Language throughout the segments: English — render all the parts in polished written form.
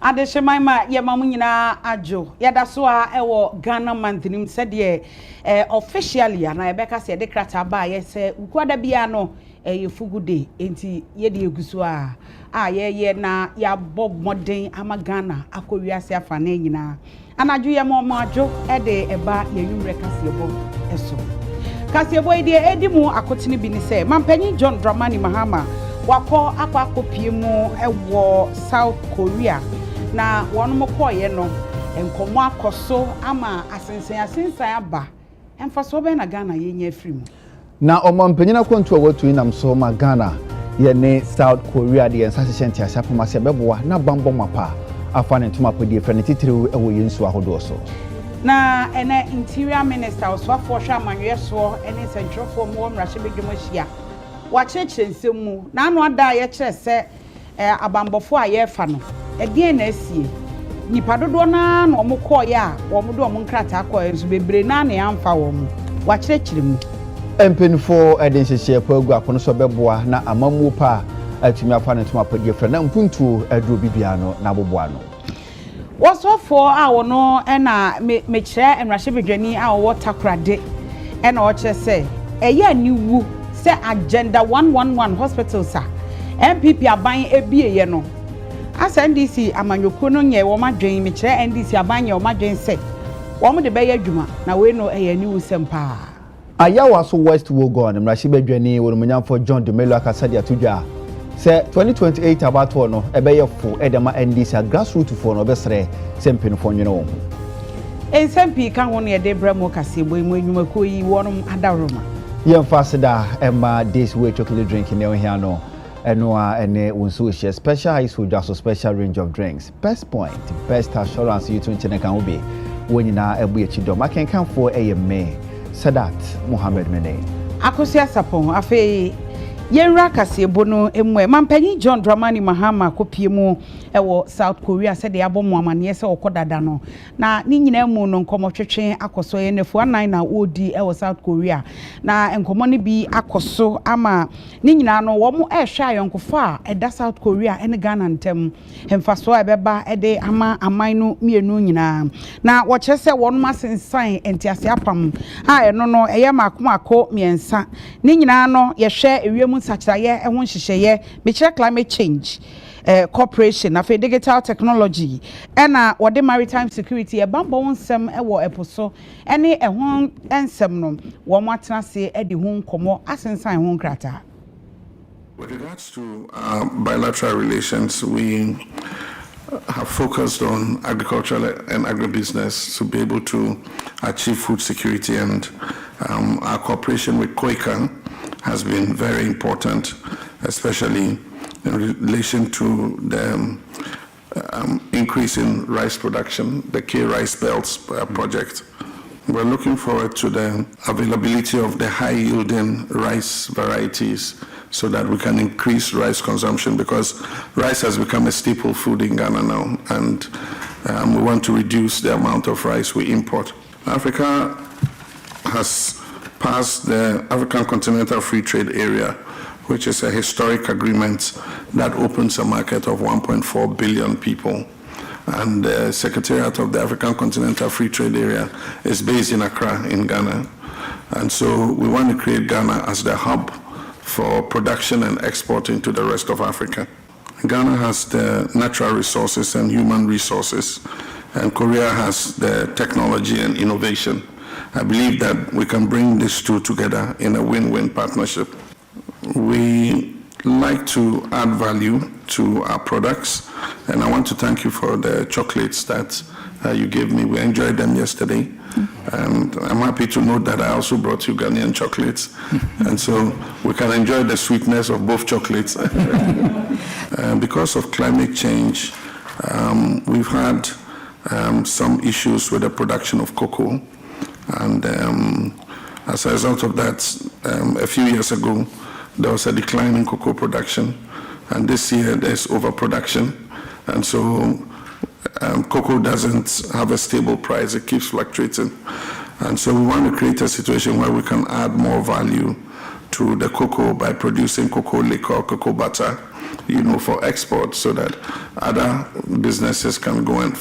Adeshemaima ye mamu nyina ajo yada so a ewo Ghana month nim said ye officially na ebeka se de krata ba ye se ukwada bia no ye fugu day enti ye de eguso a ye na ya bob modern ama Ghana akowiase afa na nyina anaju ye mo ajo e de eba ye nwumre kasebo eso kasebo e de edimu akotini bi ni se mampanyi John Dramani Mahama wako akopie mu ewo South Korea na wonu mokoye no enkomo akoso ama asensan aba emfaso be na Ghana yenya afrim na omampanyina kwantu awatu nam so ma Ghana ye ne South Korea de ensasehente asafoma se beboa na bambo mapa afa ne ntoma podie fene titiriw ewo yensu ahodo so na ene interior minister oswafo hwa amanwe so ene sentrofo mo mrahye bedwumahia wakyekye nsemu na anu ada ye kire se abambofo aye fa no ede na asie nipa dodo na omokoye a omodo omonkrata akoye so bebre na na amfa wo mu wakyekye mu empenfo eden hyehye pagu akono so beboa na amamu pa atumi afa ne ntoma podie fene na mpuntu aduro bibia no na boboa no wasofo a wono na mekire enrahye bedwani a wo takrade na o kire se eye niwu se agenda 111 hospital sa MPP aban ebieye no asa NDC amanyoko no nye wo madwen mekire NDC aban ye wo madwen se wo mo de be yadwuma na we no eye niwu sempa ayawa so West Wogon mrahye bedwani wo munyamfo John de Melo akasade atudwa se 2028 abato no ebeye fo edema NDC grassroot fo no besre sempen fo nwene wo ensempi kan wo no ye de bramo kasebo mu enwuma koyi wonum adaroma yemfasida emma this way chocolate drink in here no enoa ene wonso share special ice food just special range of drinks best point best assurance you to nchene kan obi wonyina ebu echido makenkan fo me Sadat Mohammed Mene akosia sapon afei yenra kasebo no emwe mampanyi John Dramani Mahama kopie mu ewo South Korea se de abomo amane se okodada no na ni nyina mu no nkomo twetwe akoso ye nefu anan na odi ewo South Korea na enkomo ne bi akoso ama ni nyina no wo mu ehwe ayonkofo a eda South Korea ene Ghana ntem hemfaso ebeba ede ama aman no mienu nyina na wo kyese won masensan entiase apam a eno no eye makomako miensa ni nyina no ye hwe ewiem nsachiraye ehun hyehyeye mechire climate change corporation na digital technology ena wode maritime security bambo nsem ewo eposo ene ehun ensem no wo matena se edi hu nkomo asensan hu nkrata. With regards to bilateral relations, we have focused on agricultural and agribusiness to be able to achieve food security, and our cooperation with Koikan has been very important, especially in relation to the increase in rice production, the K Rice Belts project. We're looking forward to the availability of the high-yielding rice varieties so that we can increase rice consumption, because rice has become a staple food in Ghana now, and we want to reduce the amount of rice we import. Africa has passed the African Continental Free Trade Area, which is a historic agreement that opens a market of 1.4 billion people. And the Secretariat of the African Continental Free Trade Area is based in Accra, in Ghana. And so we want to create Ghana as the hub for production and export into the rest of Africa. Ghana has the natural resources and human resources, and Korea has the technology and innovation. I believe that we can bring these two together in a win-win partnership. We like to add value to our products, and I want to thank you for the chocolates that you gave me. We enjoyed them yesterday, and I'm happy to note that I also brought you Ghanaian chocolates, and so we can enjoy the sweetness of both chocolates. Because of climate change, we've had some issues with the production of cocoa, and as a result of that, a few years ago, there was a decline in cocoa production, and this year there's overproduction, and so cocoa doesn't have a stable price, it keeps fluctuating. And so we want to create a situation where we can add more value to the cocoa by producing cocoa liquor, cocoa butter, for export, so that other businesses can go and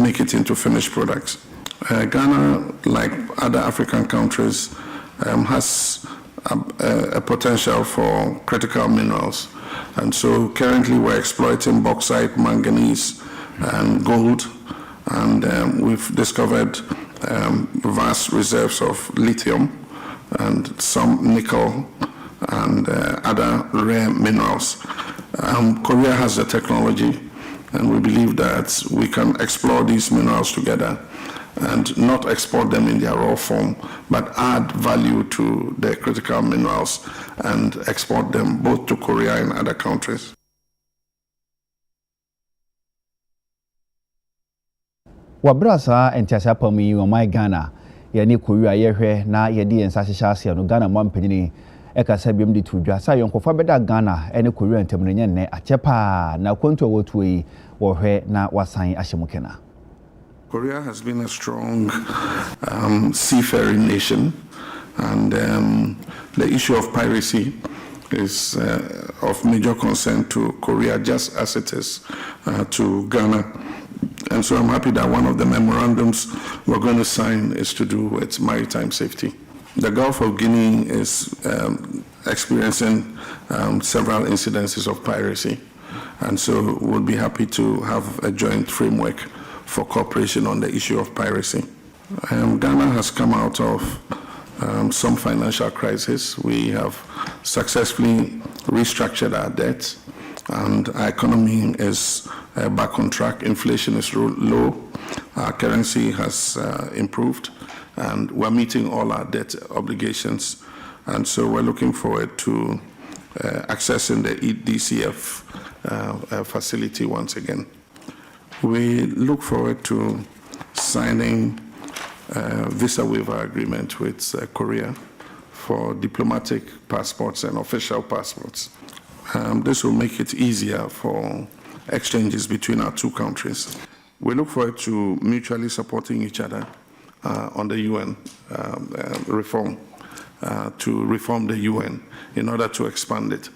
make it into finished products. Ghana, like other African countries, has a potential for critical minerals. And so currently we're exploiting bauxite, manganese, and gold. And we've discovered vast reserves of lithium and some nickel and other rare minerals. Korea has the technology, and we believe that we can explore these minerals together and not export them in their raw form, but add value to the critical minerals and export them both to Korea and other countries. Wabrasa entiasa pamu yi my Ghana yɛne Korea yɛhwɛ na yɛde yɛn sahyehyɛ ase no Ghana mampanyini ɛkasa biam de tudwa sa yɔnkɔfa bɛda Ghana ɛne Korea ntamnenye nnɛ akyɛpa na kwantu wɔtu yi wɔhwɛ na wasan ahyemukena. Korea has been a strong seafaring nation, and the issue of piracy is of major concern to Korea, just as it is to Ghana. And so I'm happy that one of the memorandums we're going to sign is to do with maritime safety. The Gulf of Guinea is experiencing several incidences of piracy, and so we'll be happy to have a joint framework for cooperation on the issue of piracy. Ghana has come out of some financial crisis. We have successfully restructured our debt, and our economy is back on track. Inflation is low. Our currency has improved, and we're meeting all our debt obligations. And so we're looking forward to accessing the EDCF facility once again. We look forward to signing a visa waiver agreement with Korea for diplomatic passports and official passports. This will make it easier for exchanges between our two countries. We look forward to mutually supporting each other on the UN reform, to reform the UN in order to expand it.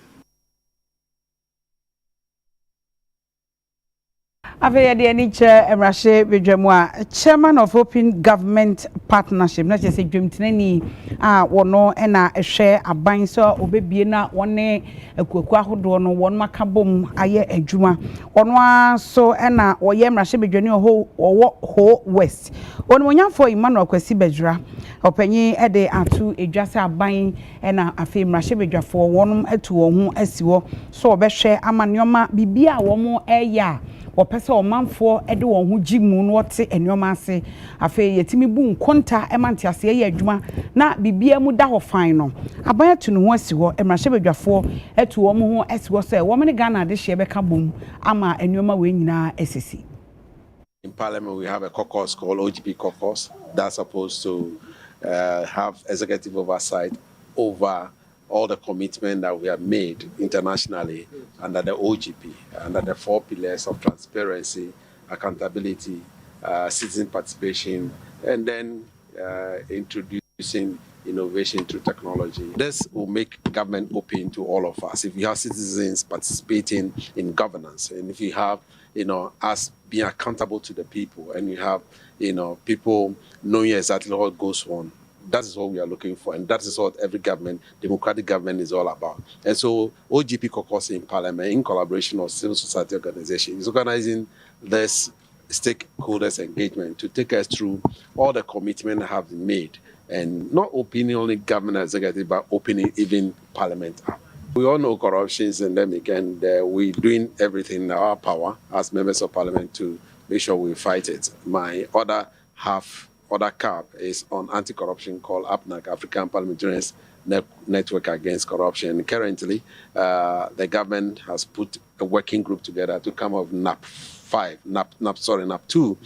Chairman of Open Government Partnership, not just a dream tinny, no, and a share a buying so obebiena one a kuahudono, one macabum, aye a juma, one so and a or yam rashibi junior ho west. One young for Emmanuel Kwesibedra, or penny a day or two, a just a buying and a fame rashibi for one at two or whom as you so be share a manioma bibia one more a ya. Or person or man for Edo who Jimun what and your massy a fay yetimi boom conta emantia say ye juma na bibia muda ho final. Abaya to no wasi wo emrashebe for etu omo ho as was a woman Ghana this year beka boom ama and your ma we nyina SSC. In Parliament, we have a caucus called OGP caucus that's supposed to have executive oversight over all the commitment that we have made internationally under the OGP, under the 4 pillars of transparency, accountability, citizen participation, and then introducing innovation through technology. This will make government open to all of us. If you have citizens participating in governance, and if you have, us being accountable to the people, and you have, people knowing exactly what goes on, that is what we are looking for, and that is what every government, democratic government, is all about. And so OGP caucus in Parliament, in collaboration with civil society organizations, is organizing this stakeholders engagement to take us through all the commitments that have been made, and not opening only government executive, but opening even Parliament up. We all know corruption is endemic, and we're doing everything in our power as members of Parliament to make sure we fight it. My other cap is on anti-corruption called APNAC, African Parliamentarians Network Against Corruption. Currently, the government has put a working group together to come up with NAP 2.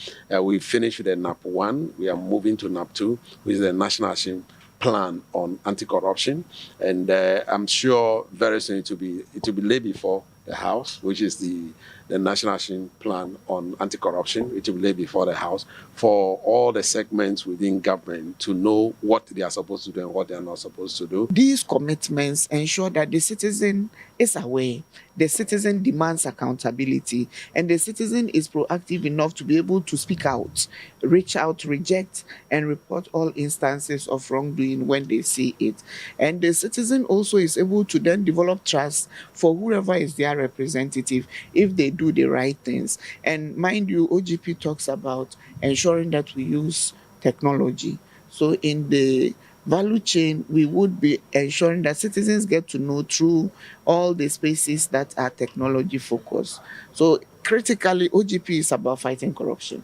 We finished with the NAP 1. We are moving to NAP 2, which is the National Action Plan on Anti-Corruption. And I'm sure very soon it will be laid before the House, which is the National Action Plan on Anti-Corruption, which will lay before the House, for all the segments within government to know what they are supposed to do and what they are not supposed to do. These commitments ensure that the citizen is aware, the citizen demands accountability, and the citizen is proactive enough to be able to speak out, reach out, reject, and report all instances of wrongdoing when they see it. And the citizen also is able to then develop trust for whoever is their representative if they do the right things. And mind you, OGP talks about ensuring that we use technology. So in the value chain, we would be ensuring that citizens get to know through all the spaces that are technology focused. So critically, OGP is about fighting corruption.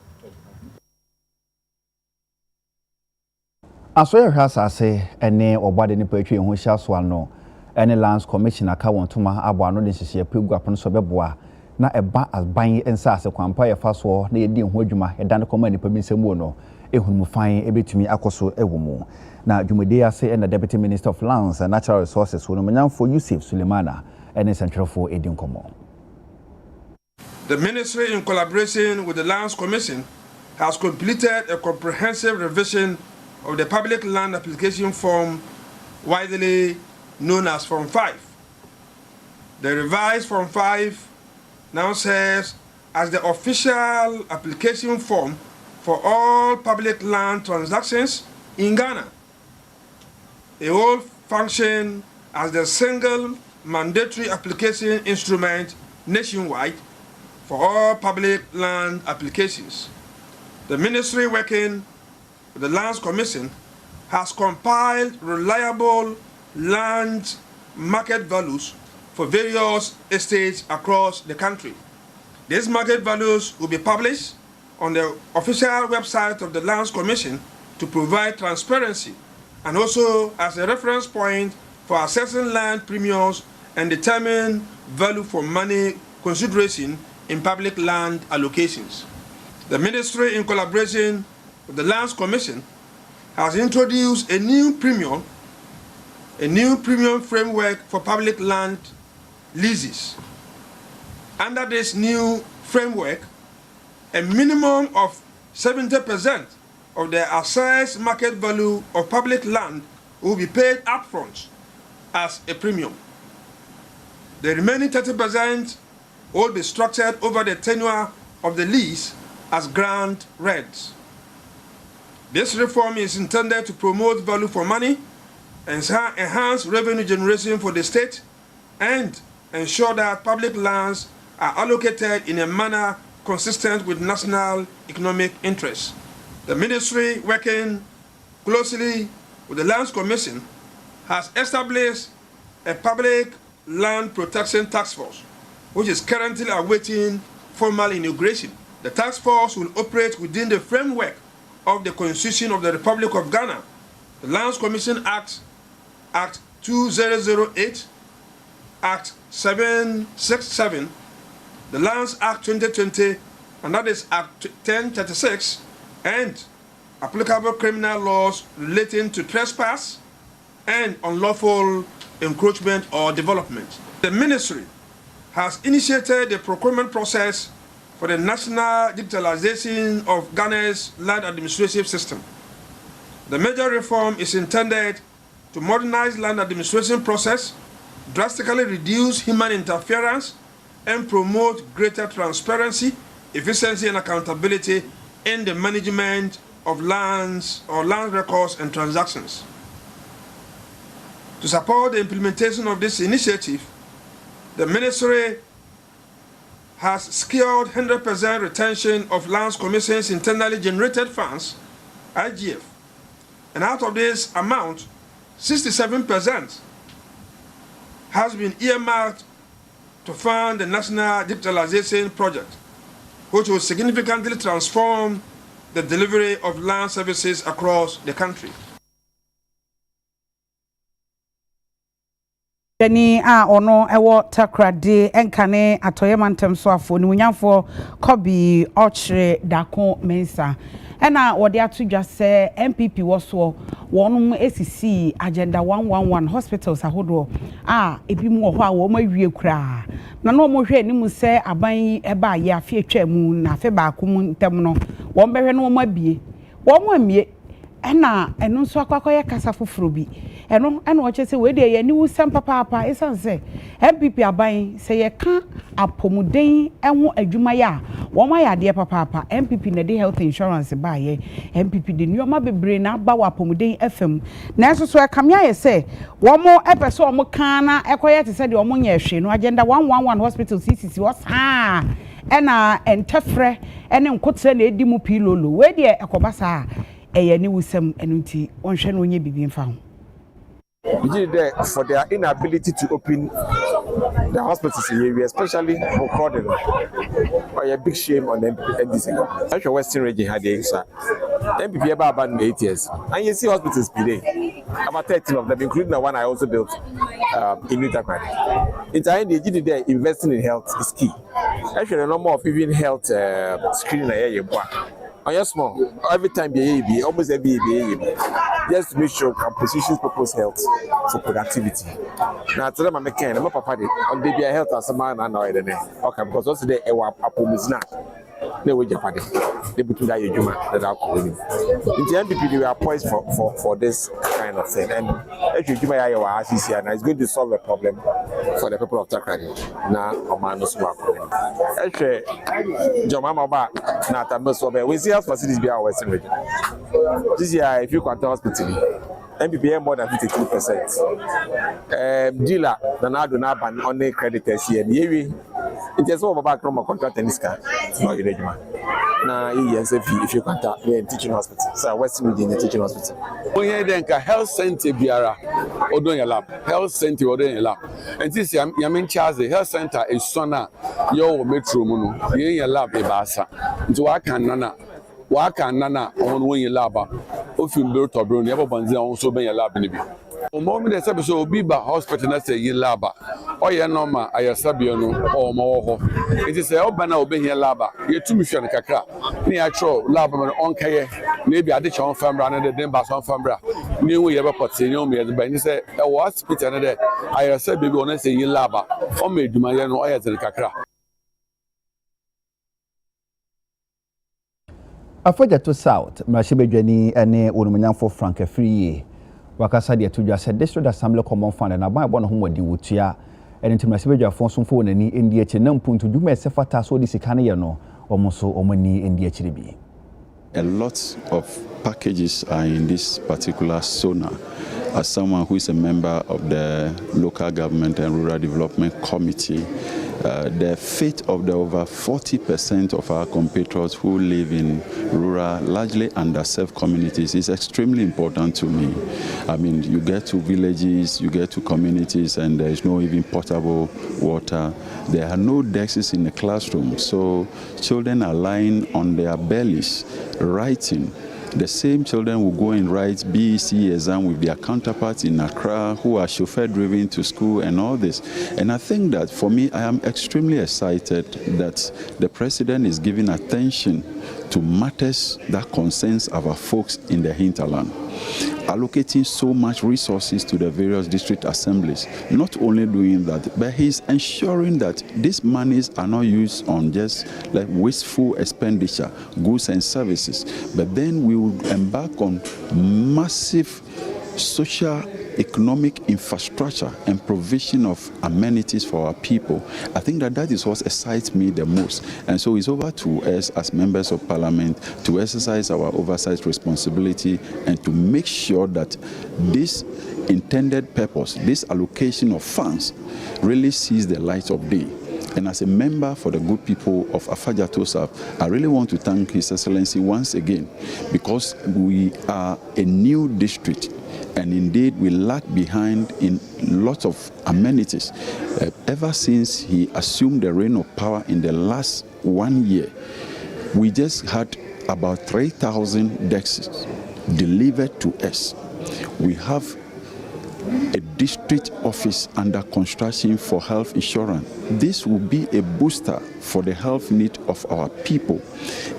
Asoya Hasase, ene obade ni poetry ho hia so ano, ene lands commissioner ka won toma abo ano de hihye pegu apon so beboa na eba aban ensa ase kwampa ye fa so na yedi ho adwuma eda ne koma nipa bi nsemu no ehunmu fan ebetumi akoso ewomu na dwumade ase ene deputy minister of lands and natural resources wo no manyamfo Yusuf Sulemana ene centralfo edi nkomo. The ministry, in collaboration with the Lands Commission, has completed a comprehensive revision of the public land application form, widely known as Form 5. The revised Form 5 now serves as the official application form for all public land transactions in Ghana. It will function as the single mandatory application instrument nationwide for all public land applications. The ministry, working with the Lands Commission, has compiled reliable land market values for various estates across the country. These market values will be published on the official website of the Lands Commission to provide transparency and also as a reference point for assessing land premiums and determine value for money consideration in public land allocations. The ministry, in collaboration with the Lands Commission, has introduced a new premium framework for public land leases. Under this new framework, a minimum of 70% of the assessed market value of public land will be paid upfront as a premium. The remaining 30% will be structured over the tenure of the lease as grant rents. This reform is intended to promote value for money, enhance revenue generation for the state, and ensure that public lands are allocated in a manner consistent with national economic interests. The ministry, working closely with the Lands Commission, has established a public land protection task force, which is currently awaiting formal inauguration. The task force will operate within the framework of the Constitution of the Republic of Ghana, the Lands Commission Act, Act 2008, Act 767, the Lands Act 2020, and that is Act 1036, and applicable criminal laws relating to trespass and unlawful encroachment or development. The ministry has initiated the procurement process for the national digitalization of Ghana's land administrative system. The major reform is intended to modernize land administration process, drastically reduce human interference, and promote greater transparency, efficiency, and accountability in the management of lands or land records and transactions. To support the implementation of this initiative, the ministry has secured 100% retention of Lands Commission's internally generated funds, IGF. And out of this amount, 67% has been earmarked to fund the National Digitalization Project, which will significantly transform the delivery of land services across the country. Jenny ono ewo takrade enkane atoyema ntem so afo ni munyafo kobi ochre dako mensa ena wode atudwa se MPP woso wonum esisi agenda 111 hospitals ahodo ebi mu ho a wo mawie kura na no mo hwe ni mu se aban eba ye afi atwa mu na afi ba ko mu ntem no wo mbehwe no mo abie wo mo amie ena eno nso akwakoye kasa foforo bi eno o chese we de ye ni wusam papa esanse MPP aban se ye ka apomuden enwo adwuma ya wo ma ya de papa MPP na de health insurance ba ye MPP de nyoma bebre na ba wa apomuden FM na eso so akamya ye se wo mo epese wo mo kana ekoye te se de wo mo nya hwe no agenda 111 hospital CCC wo sa ena entefre ene nkotre na edi mu pilolo we de ekobasa eye ni wusam enunti onhwe no onye bibi mfa ho. For their inability to open the hospitals in the area, especially for Croydon, a big shame on the NDC. Actually, Western region had the answer. MPP about 8 years, and you see hospitals today. About 13 of them, including the one I also built in Newtown. In time, the GD investing in health is key. Actually, the number of even health screening area. Small. Every time be almost every day, just to make sure can position people's health for productivity. Now to them I'm making I'm papa on baby health as a man and okay because also they apomizna they were Japan they put that juma that are calling in the MPP they were poised for this kind of thing and actually juma and it's going to solve a problem for the people of Takrady now Omano Swap actually Jomama ba na tameso we see facilities be our Western region this year if you can hospital MPP more than 52%. Dealer Donado Naban on the creditors here. It is over back from a contract and this car. No, you now, yes, if you contact me in teaching hospital, so Western Region teaching hospital. When you think a health center, Biara, or doing a lab, health center, or doing a lab. And this year, Yamin Charles, the health center is Sona, your metro mono, you lab, a bassa. So I can nana. Waka nana on when you laba. If you build a brown, never bands also be a lab in the o moment the service will be by hospital na say you laba. Or ya normal, I sabiano or more. It is a Obana obey here laba. You two mission kakra. Near true laba on kaye. Maybe additional family and the Dembas on family. New we ever put in your me as by say a hospital and I said baby on say you laba. Or made my no as the kakra. Afoja to South, Mrashibejani ene Unumanyanfo Frank Free. Wakasa de Tuja said District Assembly Common Fund and about one whom di Wutia and into Mrashibejani Fonson phone and in the Chenam Punto Jume Sefata so this Canayano almost so omani in the HDB. A lot of packages are in this particular zona. As someone who is a member of the Local Government and Rural Development Committee, the fate of the over 40% of our compatriots who live in rural, largely underserved communities is extremely important to me. I mean, you get to villages, you get to communities, and there is no even potable water. There are no desks in the classroom, so children are lying on their bellies, writing. The same children will go and write BEC exam with their counterparts in Accra who are chauffeur-driven to school and all this. And I think that for me, I am extremely excited that the president is giving attention to matters that concerns our folks in the hinterland, allocating so much resources to the various district assemblies. Not only doing that, but he's ensuring that these monies are not used on just like wasteful expenditure, goods and services, but then we will embark on massive social economic infrastructure and provision of amenities for our people. I think that is what excites me the most. And so it's over to us as members of parliament to exercise our oversight responsibility and to make sure that this intended purpose, this allocation of funds really sees the light of day. And as a member for the good people of Afaja to South, I really want to thank His Excellency once again because we are a new district. And indeed, we lag behind in lots of amenities. Ever since he assumed the reign of power in the last 1 year, we just had about 3,000 desks delivered to us. We have a district office under construction for health insurance. This will be a booster for the health need of our people.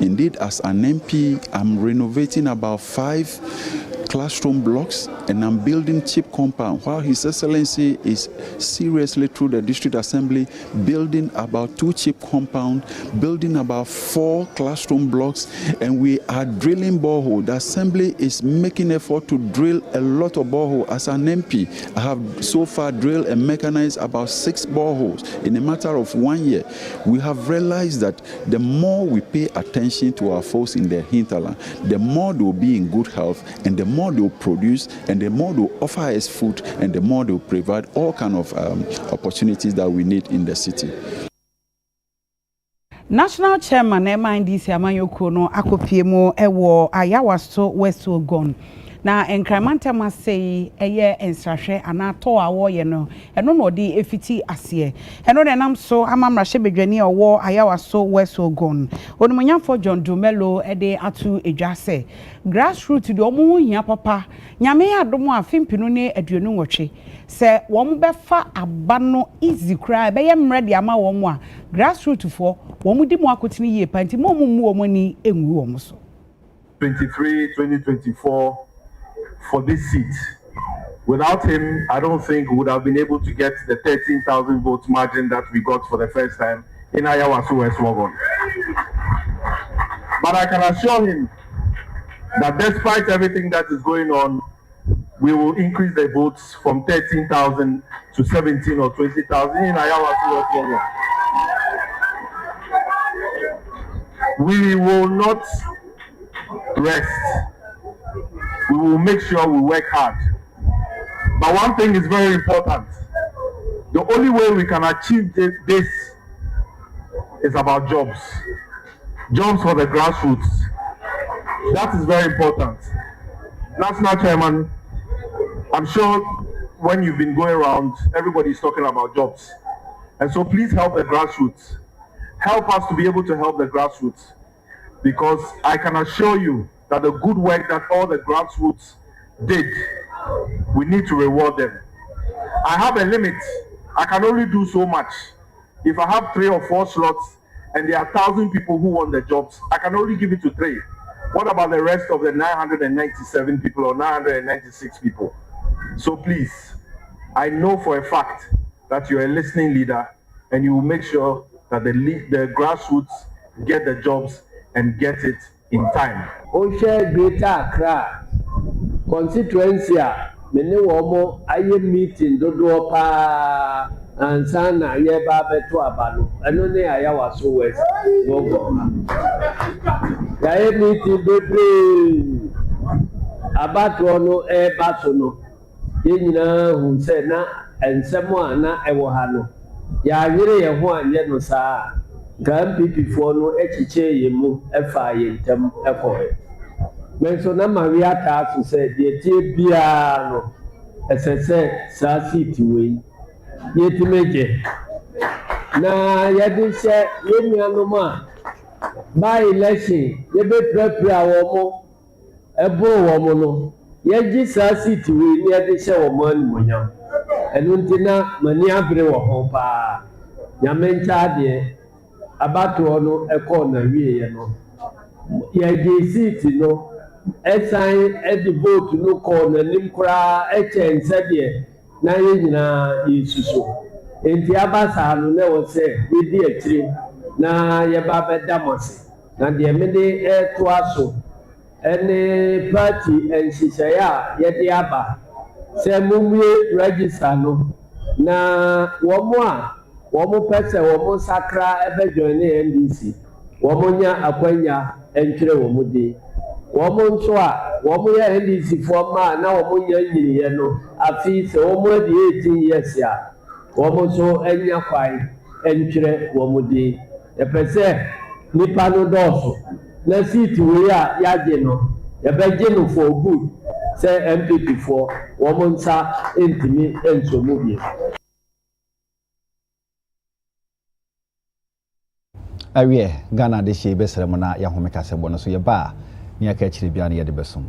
Indeed, as an MP, I'm renovating about 5 classroom blocks and I'm building cheap compound, while His Excellency is seriously through the District Assembly building about 2 cheap compound, building about 4 classroom blocks, and we are drilling borehole. The Assembly is making effort to drill a lot of borehole. As an MP, I have so far drilled and mechanized about 6 boreholes in a matter of 1 year. We have realized that the more we pay attention to our folks in the hinterland, the more they will be in good health, and the more they will produce, and the more they will offer us food, and the more they will provide all kind of opportunities that we need in the city. National Chairman MNDC Amayoko no akopiemu ewo Ayawaso West Ogun. Na enkramanta masei eye ensrahwe anato awo ye no eno no di efiti ase eno de nam so amamrahye bedwani owo Ayawaso West Ogun onumunyafo John Dumelo ede atu edwase grassroot de omo hia papa nyame adomo afimpinu ne aduonu nwotwe se wom befa aba no easy cry be ye mrede ama wom a grassroot fo wom di mu akotini ye panti mo mu wom ni enwu wom so 2024 for this seat. Without him, I don't think we would have been able to get the 13,000 votes margin that we got for the first time in Ayawaso West Ogun. But I can assure him that despite everything that is going on, we will increase the votes from 13,000 to 17 or 20,000 in Ayawaso West Ogun. We will not rest. We will make sure we work hard. But one thing is very important. The only way we can achieve this is about jobs. Jobs for the grassroots. That is very important. National Chairman, I'm sure when you've been going around, everybody is talking about jobs. And so please help the grassroots. Help us to be able to help the grassroots. Because I can assure you that the good work that all the grassroots did, we need to reward them. I have a limit. I can only do so much. If I have 3 or 4 slots and there are 1,000 people who want the jobs, I can only give it to 3. What about the rest of the 997 people or 996 people? So please, I know for a fact that you're a listening leader and you will make sure that the grassroots get the jobs and get it in time. Oshe Greater Accra constituency mene womo aye meeting dodo pa ansana ye ba beto abalo eno ne Ayawaso West Ogun ya meeting bebre abato no e baso no ye nyina hu se na ensemo ana e wo ha no ya yire ye ho anye no saa MPP for no echiche yemu efa yentem ekoe menso na Maria ta so say de tie bia no esese sa seat we yetimeje na yedi she yemianu ma by election ye be prepare awomo ebo womo no yeji sa seat we ni yedi she womo animonyam enu ntina mani abre wo ho pa nyamencha de abato no eko na wiye no ye ge seat no esan edi vote no ko na nim kra echense de na ye nyina yesuso enti abasa no na wo se ye di atire na ye ba beda mose na de me de to aso ene party enhihya ye de aba se mumwe register no na wo mo pese wo mo sakra ebe join NDC wo mo nya akwanya entwere wo mo de wo mo nso a wo mo ya NDC fo ma na wo mo nya nyiriye no afi se wo mo de 18 years ya wo mo so enya kwai entwere wo mo de e pese nipa no doso na seat we ya je no ya be je no for good say MPP for wo mo nsa entimi enso mo bi awie Ghana de hye besere mo na ya homeka se bono so ye ba ni aka chire bia na ye de besom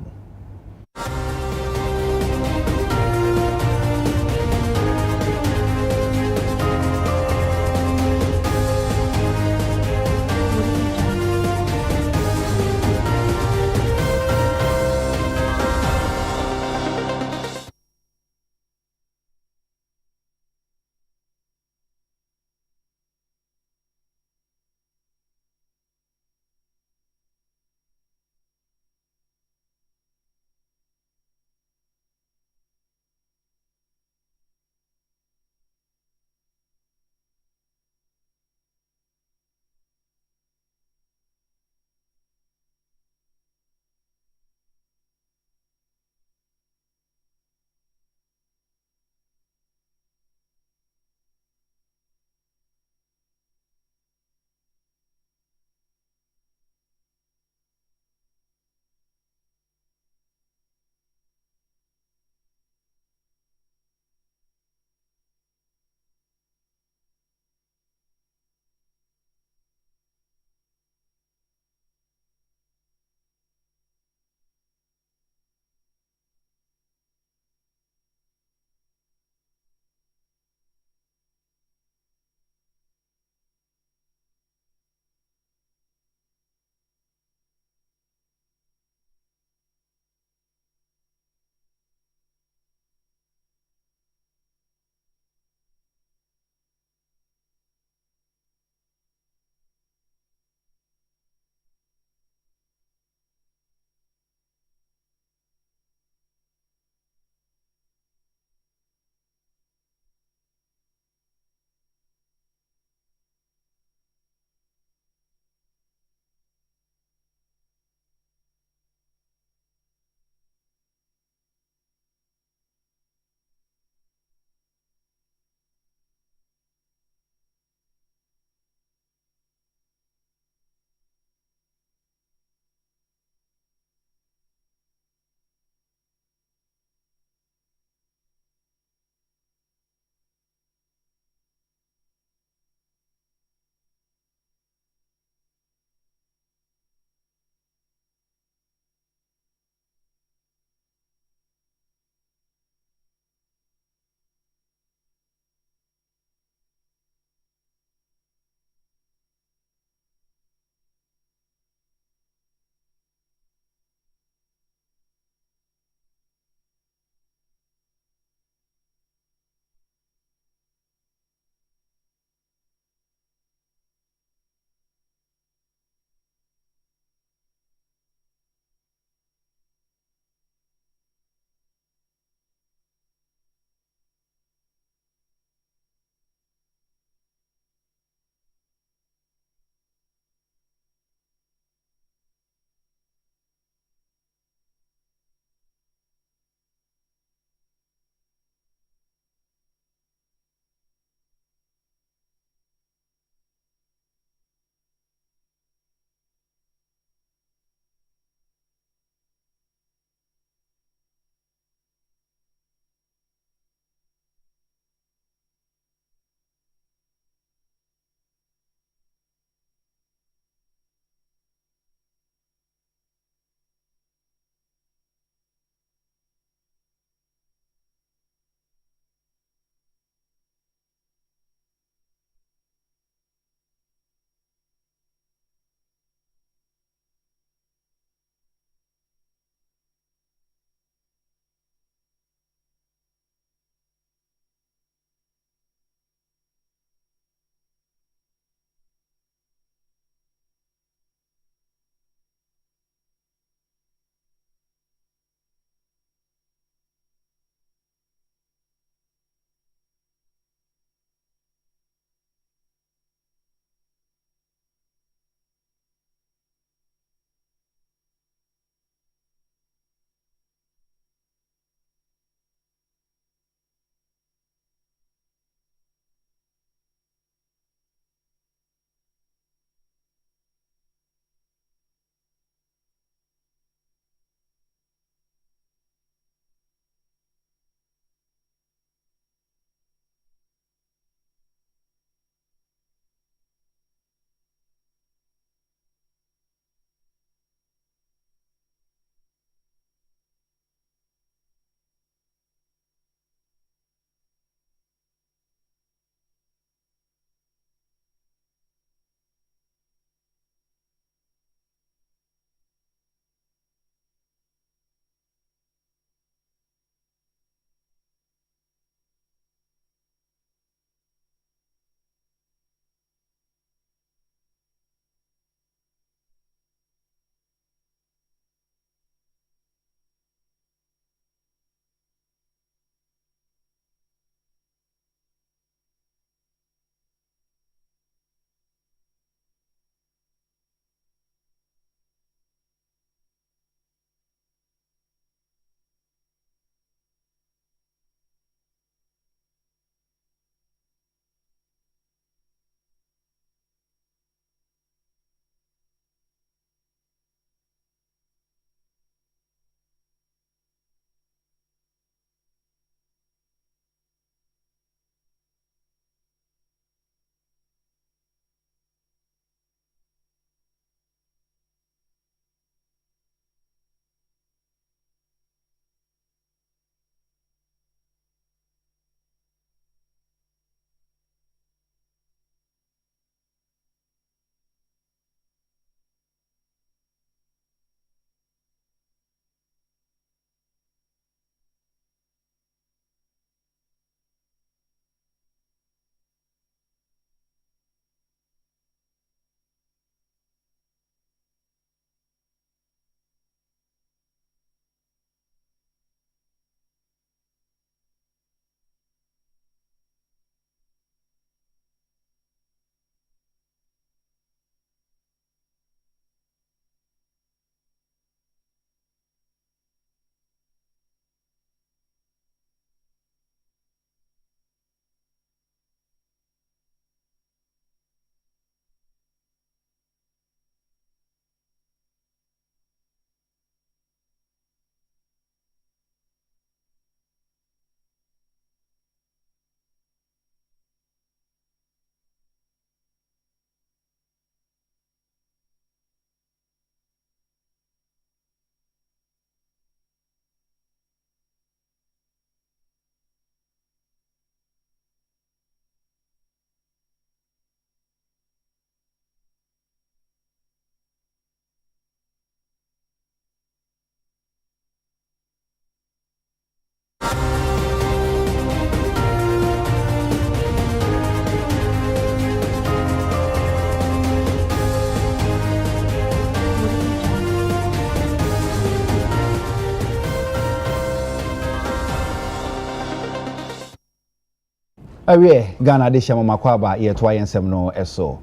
Awie Ghana de hyɛ makwaba ye to ayensem no eso.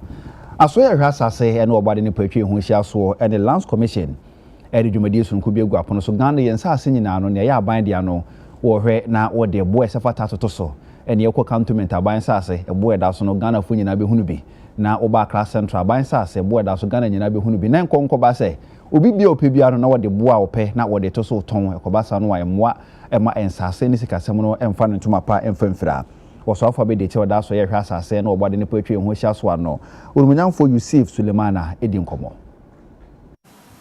Aso ye hwa asase ene obade ne patwi hu hia so ene Lands Commission ede dwumadi so nko bi egu apono so Ghana ye nsa ase nyina no ne ya aban dia no wo hwe na wo de bo esefata toto so ene ye ko cantonment aban sase ebo eda so no Ghana fu nyina be hunu bi na oba Accra Central aban sase ebo eda so Ghana nyina be hunu bi na nkonko ba se obi bia opebia no na wo de bo a ope na wo de to so ton ekobasa no wa emwa ema ensase ni sikasem no emfa no ntoma pa emfamfira was offer be the child so ye hwasa say na obade ne patwi ho hia so ano urumunyamfo Yusuf Sulemana edi nkomo.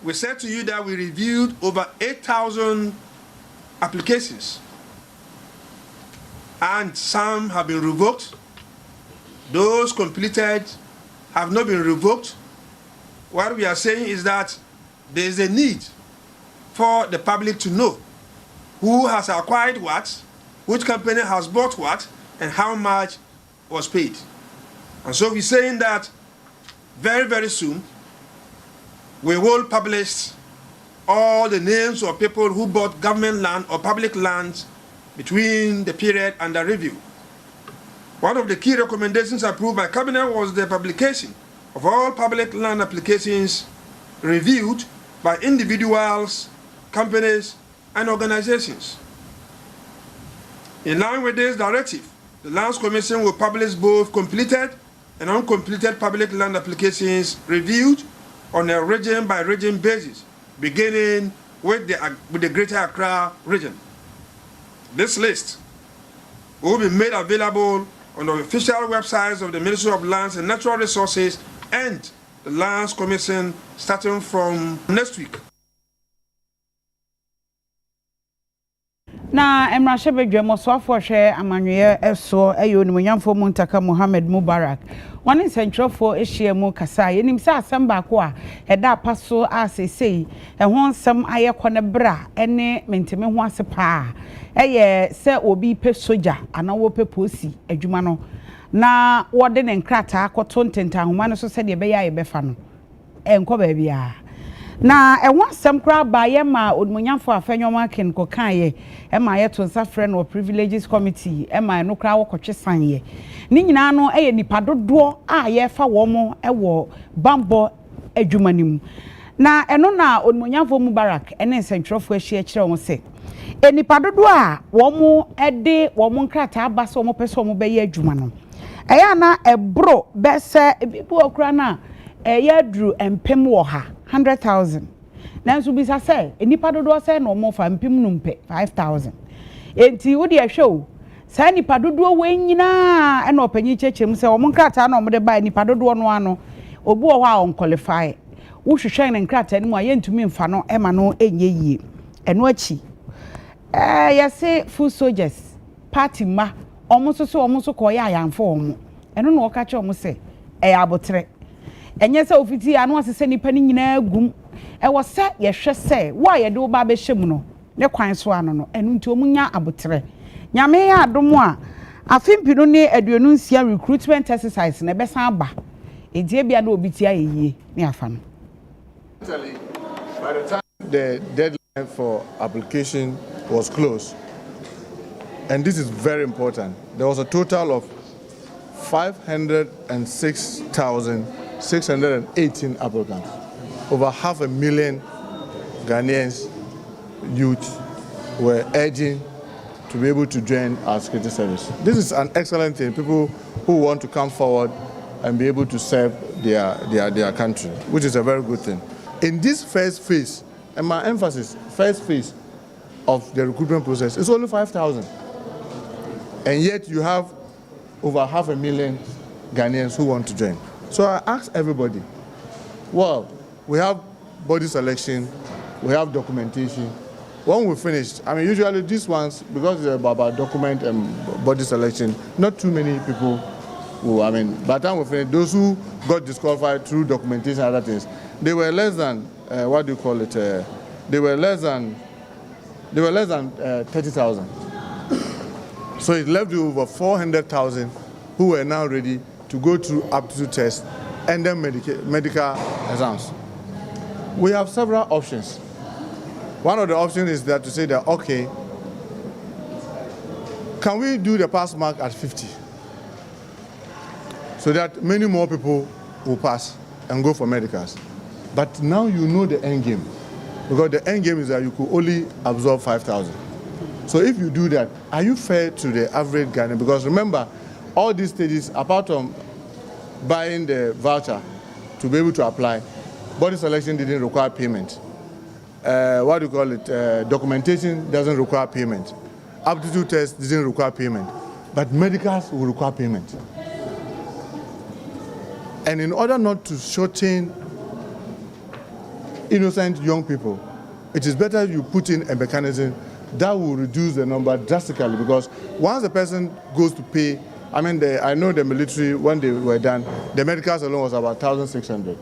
We said to you that we reviewed over 8,000 applications and some have been revoked. Those completed have not been revoked. What we are saying is that there is a need for the public to know who has acquired what, which company has bought what, and how much was paid. And so we're saying that very, very soon, we will publish all the names of people who bought government land or public lands between the period under review. One of the key recommendations approved by Cabinet was the publication of all public land applications reviewed by individuals, companies, and organizations. In line with this directive, the Lands Commission will publish both completed and uncompleted public land applications reviewed on a region-by-region basis, beginning with the Greater Accra region. This list will be made available on the official websites of the Ministry of Lands and Natural Resources and the Lands Commission starting from next week. Na emrashe bedwemo so afọhwe amanwe eso eyo nimunyamfo Muntaka Mohammed Mubarak wani sentrofo ehie mu kasa yenim se asem ba ko a eda paso asesei ehon nsem ayekọ ne bra ene menteme ho asepa eye se obi pe soja ana wo pe posi adwuma no na wode ne nkrata akoto ntenta homa no so se de be ya ye befa no enko ba bia na enwa sem kra ba ye ma odmunyamfo afenwoma ken ko kan ye e ma ye to nsa frɛ no privileges committee e ma no kra wo kotwe san ye ni nyina no e ye nipa dodo a ye fa wo mo e wo bambo adwumanim na eno na odmunyamfo Mubarak ene nsentrofo ahia kire wo se e nipa dodo a wo mo ede wo mo nkrata aba so mo pese wo mo be ye adwuma no e ya na ebro be se bibu okra na e ya dru empem wo ha 100,000. Nanso bisa say enipa dodo say no mo fa mpim no mpe 5,000. Enti wo de ahwe say nipa dodo we nyina e na opanyi chechem say o mo nkrata na o mo de ba nipa dodo no ano obu o ho a on qualify wo hwehwe ne nkrata ni mu aye ntumi mfa no e ma no enye yie eno achi yese full soldiers party ma omo so ko ya ayanfo omo eno na o ka che omo say e abotre enye se ofiti anu asese nipa ni nyina gum e wo se ye hwe se wo ye de wo ba be hyem no ne kwan so ano no enu nti omunya abotre nyame ya adom a afimpiru ne aduonu nsia recruitment exercise na be san ba edie bia na obiti ayeye ne afa no. By the time the deadline for application was closed, and this is very important, there was a total of 506,618 applicants. Over 500,000 Ghanaians youth were urging to be able to join our security service. This is an excellent thing. People who want to come forward and be able to serve their country, which is a very good thing. In this first phase, and my emphasis, first phase of the recruitment process is only 5,000. And yet you have over 500,000 Ghanaians who want to join. So I ask everybody, well, we have body selection, we have documentation. When we finished, I mean, usually these ones, because they're about document and body selection, not too many people who, I mean, by the time we finished, those who got disqualified through documentation and other things, they were less than, what do you call it, they were less than 30,000. So it left you over 400,000 who were now ready to go through aptitude tests and then medical exams. We have several options. One of the options is that to say that, okay, can we do the pass mark at 50? so that many more people will pass and go for medicals. But now you know the end game, because the end game is that you could only absorb 5,000. So if you do that, are you fair to the average Ghanaian? Because remember, all these stages, apart from buying the voucher to be able to apply, body selection didn't require payment. What do you call it? Documentation doesn't require payment. Aptitude test doesn't require payment. But medicals will require payment. And in order not to shorten innocent young people, it is better you put in a mechanism that will reduce the number drastically, because once the person goes to pay, I mean, I know the military, when they were done, the medicals alone was about 1,600.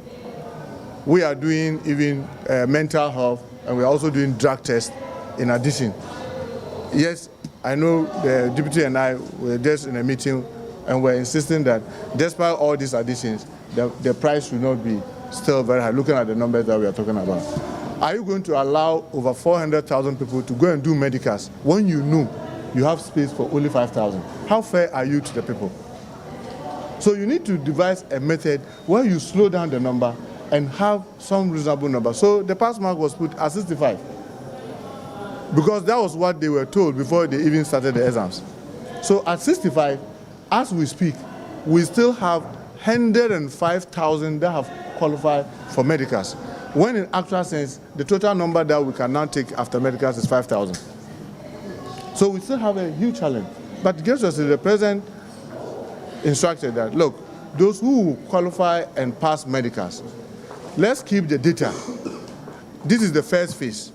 We are doing even mental health, and we're also doing drug tests in addition. Yes, I know the deputy and I were just in a meeting, and we're insisting that despite all these additions, the price should not be still very high, looking at the numbers that we are talking about. Are you going to allow over 400,000 people to go and do medicals when you know you have space for only 5,000? How fair are you to the people? So you need to devise a method where you slow down the number and have some reasonable number. So the pass mark was put at 65, because that was what they were told before they even started the exams. So at 65, as we speak, we still have 105,000 that have qualified for medicals, when in actual sense, the total number that we can now take after medicals is 5,000. So we still have a huge challenge. But just the president instructed that, look, those who qualify and pass medicals, let's keep the data. This is the first phase.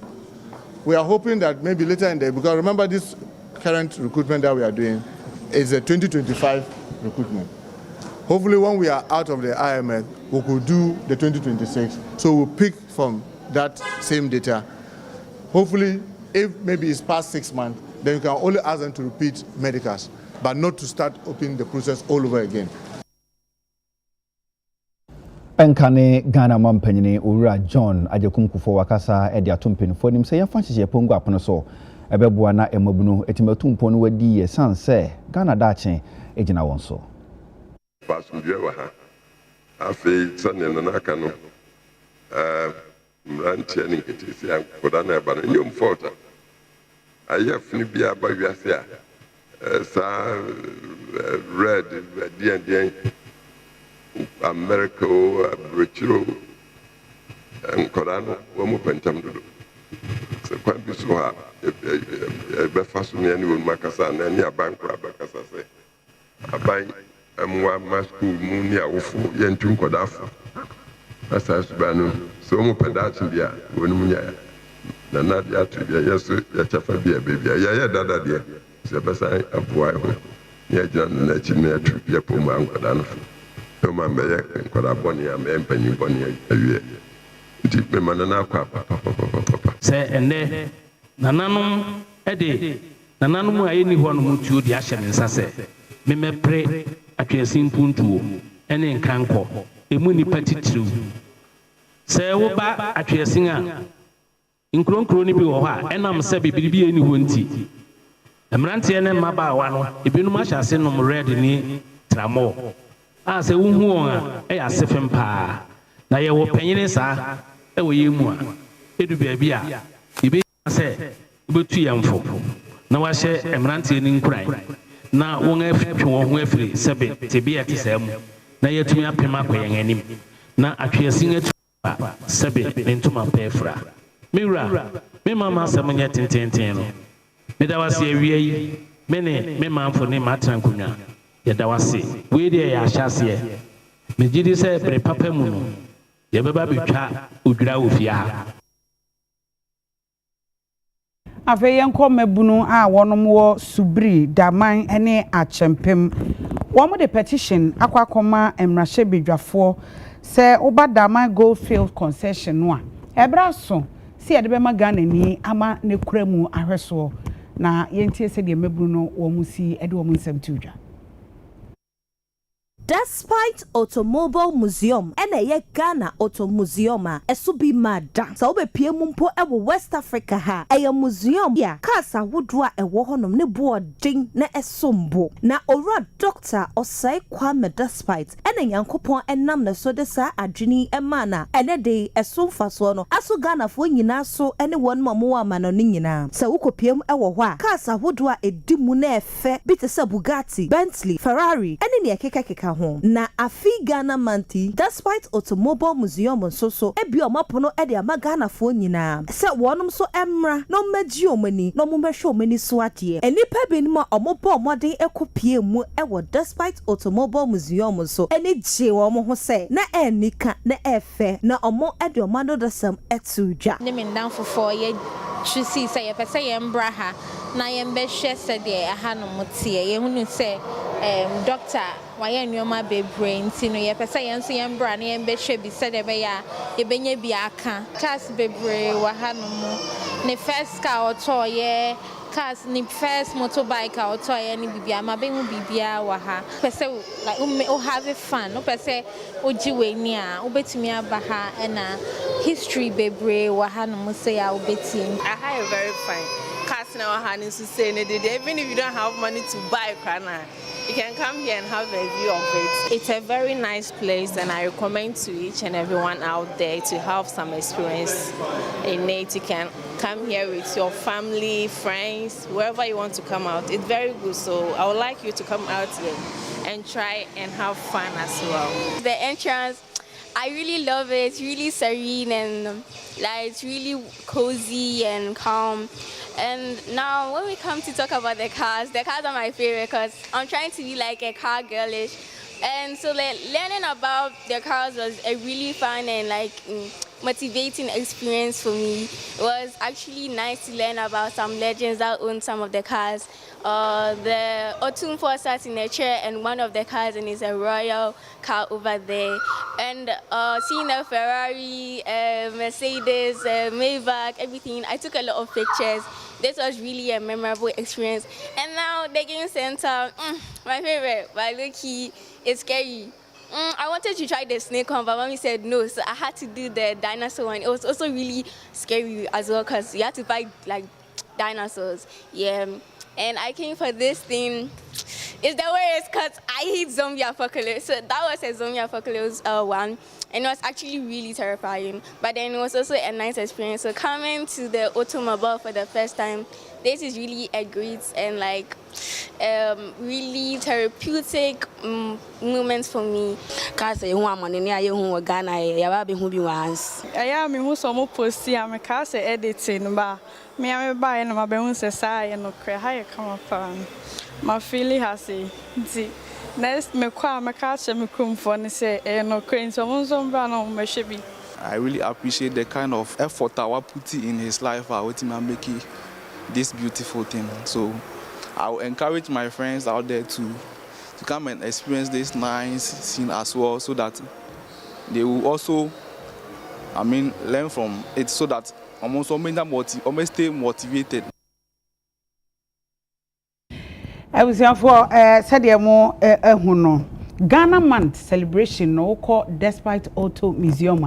We are hoping that maybe later in the, because remember this current recruitment that we are doing is a 2025 recruitment. Hopefully when we are out of the IMF, we could do the 2026. So we'll pick from that same data. Hopefully, if maybe it's past 6 months, then you can only ask them to repeat medicals, but not to start opening the process all over again. Enkane Ghana Mampanyini Ura John Ajekumkufo Wakasa Edia Tumpin for him say Francis Pongo Aponoso Ebebua na Emobunu Etimetumpo no wadi ye san say Ghana dache ejina wonso. Pasumdwe ha afi sane na aka no mrantie ni ketisi ankoda na eba no nyom fota ayefni bia ba wiase a sa red dien America Britro and Corano womu pentam do se kwan bi so ha be faso ne ani won makasa na ani aban kura bakasa se aban amwa masku mu ni awofo yentu nkodafo asa subanu so mu pedachi bia wonu munya na na dia to bia yeso ya chafa bia bia ya dada dia se besa aboa ho ya jana na chi na tu bia pomu ankoda no Toma meye nkwara boni ya me mpanyi boni awie nti me manana akwa papa se ene nananom ede nananom ayeni ho no mutuo di ahye nsa se me mepre atwesin puntuo ene nkanko emu nipa titiriw se wo ba atwesin a nkronkro ni bi wo ha enam se bibiribi eni ho nti emrante ene mabaawa no ebinum ahyase nom red ni tramo se wuhu on a ya sefem pa na ye wo panyine sa e wo yemu a edu baabi a ibe se ibetu yamfo na wa hye emrante ni nkurai na won afitwe won ho afiri sebe tebia te sam na yetumi apem akoyen anim na atwesin atu sebe ntuma pefra miwura me mama samunya tententen no me da wase awie yi me ne me mamfo ne matrankunwa yeda wase we dey ya hyase me gidi se bre papa mu no ye beba betwa odwira ofia afeyen komebunu a wonom wo subri daman ene achempem wo mo de petition akwakoma emrahye bedwafo se oba daman goldfield concession no a ebra so se ye de be magana ni ama ne kuramu ahweso na yentie se de mebunu no wo musi ede wo nsem tudwa. Despite Automobile Museum ene ye Ghana Auto Museum esu bi mada sa obepie mu mpo ewo West Africa ha eye museum ya kasa wodua ewo honom ne boarding na esombo na owura Dr. Osai Kwame Despite ene yankopon enam na so de sa adwini emana ene de esomfa so no aso Ghana fo nyina so ene won mamo amano ne nyina sa wokopiem ewo ho a kasa wodua edimu na efe bitese Bugatti, Bentley, Ferrari ene ne keka ho na afi Ghana manti Despite Automobile Museum so ebi omapono e de ama Ghana fo nyina se wonom so emra no magi omani no momehwe omani so ade enipa benima omobo omode ekopie mu ewo Despite Automobile Museum so ene je wo mo ho se na enika na efe na omo e de omano desam etudwa ne mendan fofo ye twisi se ye pese ye mbra ha na ye mbehwe se de aha no motie ye hunu se doctor waye nyoma bebre nti no ye pese ye nso ye mbra na ye mbehwe bi se de be ya ye benye bi aka cars bebre wa ha no mu ne first car auto ye cars ni first motorbike auto ye ni bibia ma be hu bibia wa ha pese like o have fun no pese o jiwe ni a obetumi aba ha na history bebre wa ha no mu se ya obeti I have very fine cars now hand to say even if you don't have money to buy kana you can come here and have a view of it. It's a very nice place and I recommend to each and everyone out there to have some experience in it. You can come here with your family, friends, wherever you want to come out. It's very good, so I would like you to come out here and try and have fun as well. The entrance, I really love it. It's really serene and like it's really cozy and calm. And now when we come to talk about the cars are my favorite because I'm trying to be like a car girlish. And so learning about the cars was a really fun and like motivating experience for me. It was actually nice to learn about some legends that own some of the cars. The Otumfo sat in a chair and one of the cars and is a royal car over there. And seeing a Ferrari, Mercedes, Maybach, everything, I took a lot of pictures. This was really a memorable experience. And now the game center, my favorite, but low-key, it's scary. I wanted to try the snake one, but mommy said no, so I had to do the dinosaur one. It was also really scary as well because you had to fight like dinosaurs. Yeah. And I came for this thing. It's the worst because I hate zombie apocalypse. So that was a zombie apocalypse one. And it was actually really terrifying. But then it was also a nice experience. So coming to the automobile for the first time, this is really a great and like really therapeutic moments for me. Cause you want money near you who Ghana, you have been who be once. I am who some post I'm a cast editing, but me I'm buying my bones society and no cry higher come up. My feeling has a next me kwa me catch me come for and say no cranes some brand on my shippy. I really appreciate the kind of effort I put in his life with him and making this beautiful thing. So I will encourage my friends out there to come and experience this nice scene as well, so that they will also, learn from it, so that almost stay motivated. I was here for said mo ehuno Ghana month celebration no call Despite Auto Museum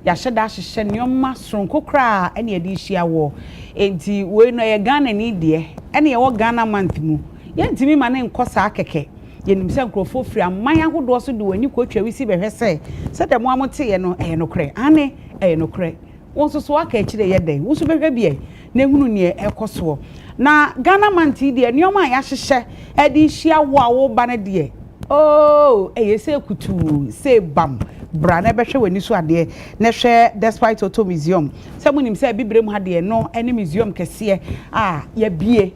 ya sheda hye nyoma sonko kra ene ye di hia wo enti we no ye Ghana ni de ene ye wo Ghana month mu ye ntimi ma ne nkosa akeke ye nim se nkrofo firi aman ahodo so de wani kwatwa wisi behwe se de mo amote ye no no kre ane no kre won so aka kire ye den wo so behwe bie na ehunu ne ekoso na Ghana manti de nyoma ya hye e di hia wo awo ba ne de oh se kutu se bam bra na behwe wani so ade na hwe Despite Auto Museum se munim se bibrem ha de no ene museum kese ya bie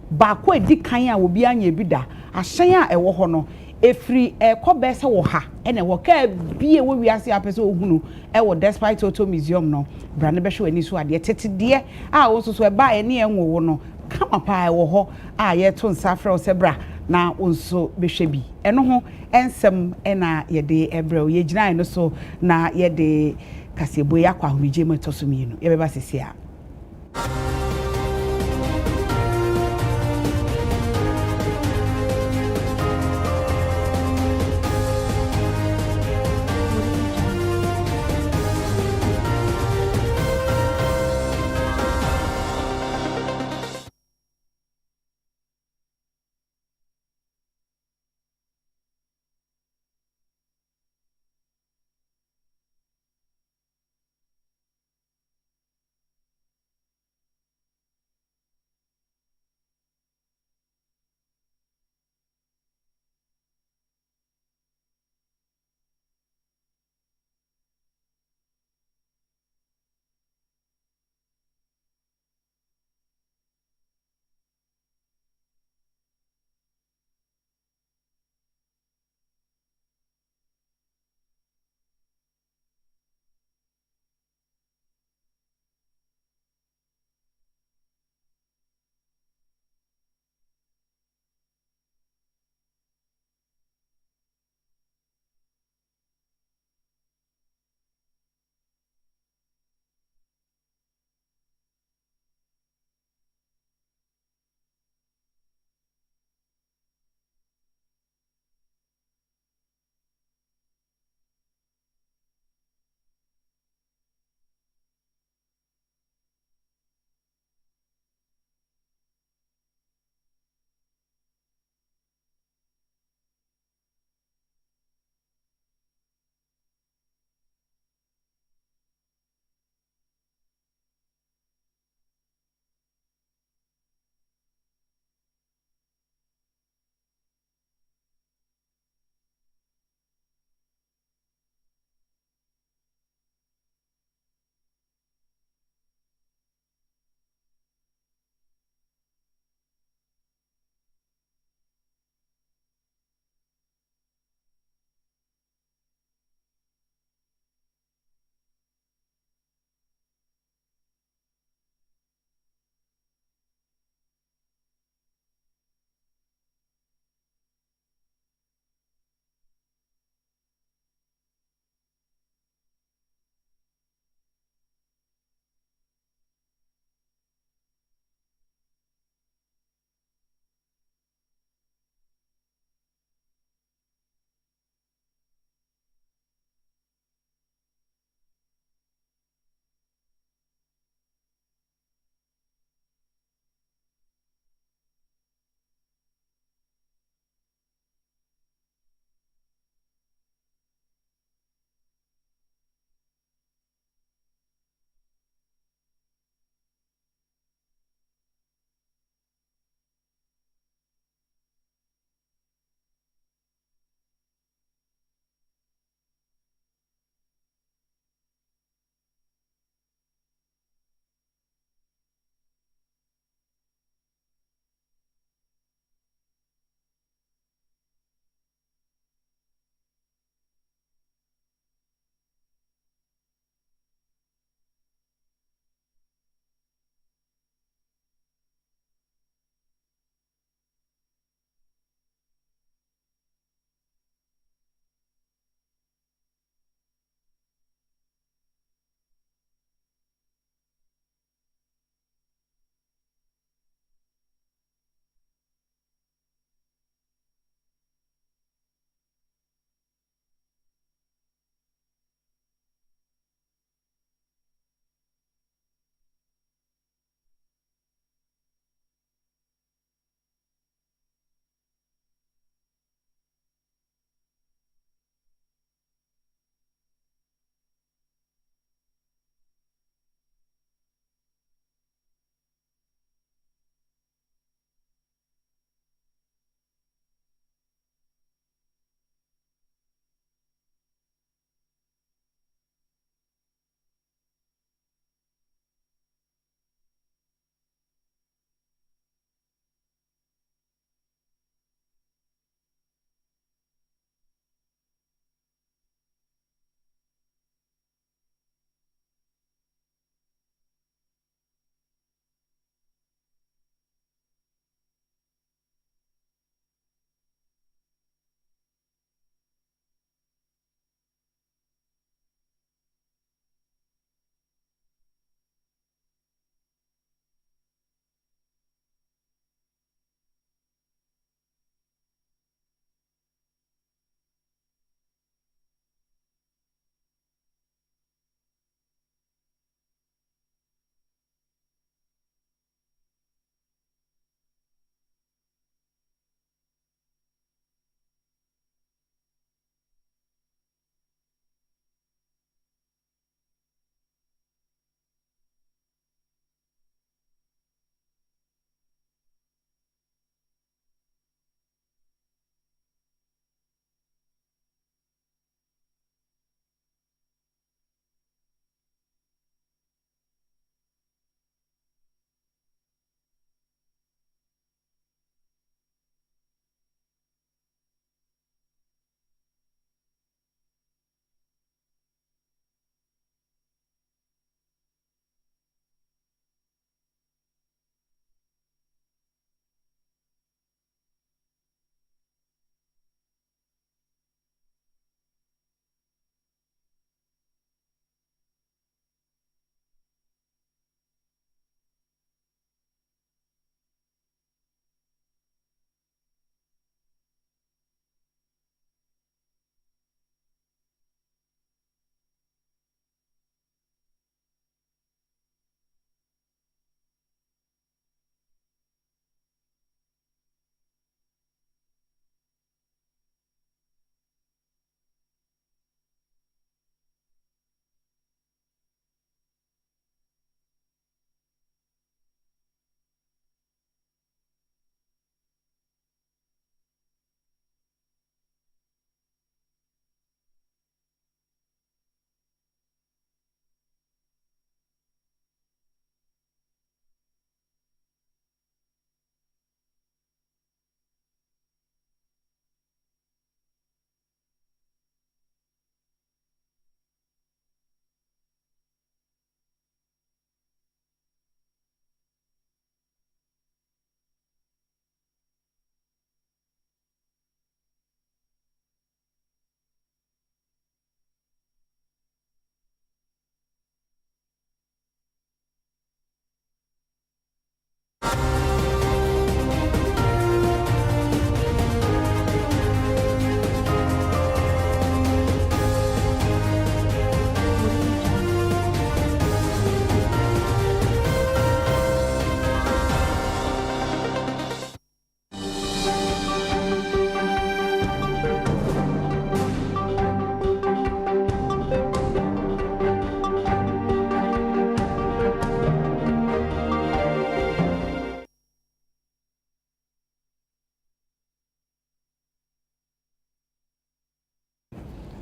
ba ko edi kan a obi anya bi da ahyen a ewo ho no efri ekobese wo ha ene wo ka bie wo wiase apese ohunu wo Despite Auto Museum no bra na behwe wani so ade tete de wo so so ba ene enwo no kama pa wo ho ye to nsafra o se bra na onso behwe bi eno ho ensem na ye de ebrɛ ye gina no so na ye de kasebo ya kwa homije metoso mienu ye beba sese a